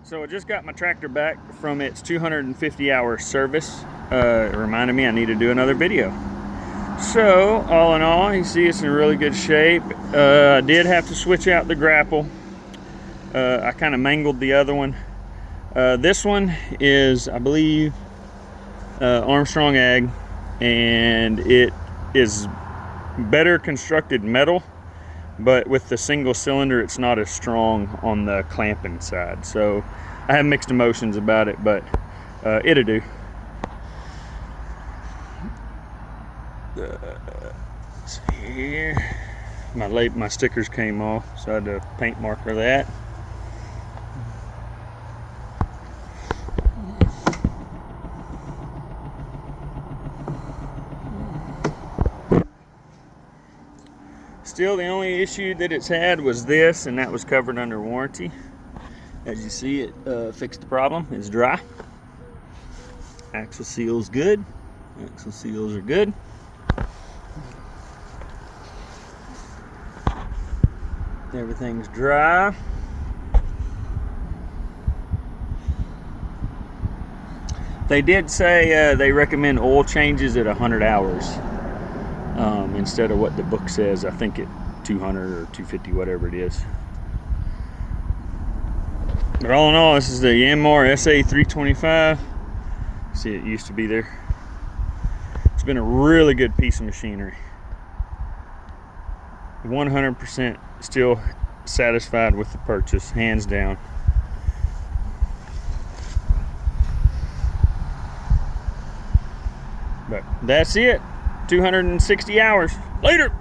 So I just got my tractor back from its 250-hour service. It reminded me I need to do another video. So all in all, you see it's in really good shape. I did have to switch out the grapple. I kind of mangled the other one. This one is, I believe, Armstrong Ag, and it is better constructed metal, but with the single cylinder it's not as strong on the clamping side. So I have mixed emotions about it, but it'll do. Let's see here. My stickers came off, so I had to paint marker that. Still, the only issue that it's had was this, and that was covered under warranty. As you see, it fixed the problem. It's dry. Axle seal's good. Axle seals are good. Everything's dry. They did say they recommend oil changes at 100 hours. Instead of what the book says. I think at 200 or 250, whatever it is. But all in all, this is the Yanmar sa325. See, it used to be there. It's been a really good piece of machinery. 100% still satisfied with the purchase, hands down. But that's it. 260 hours. Later.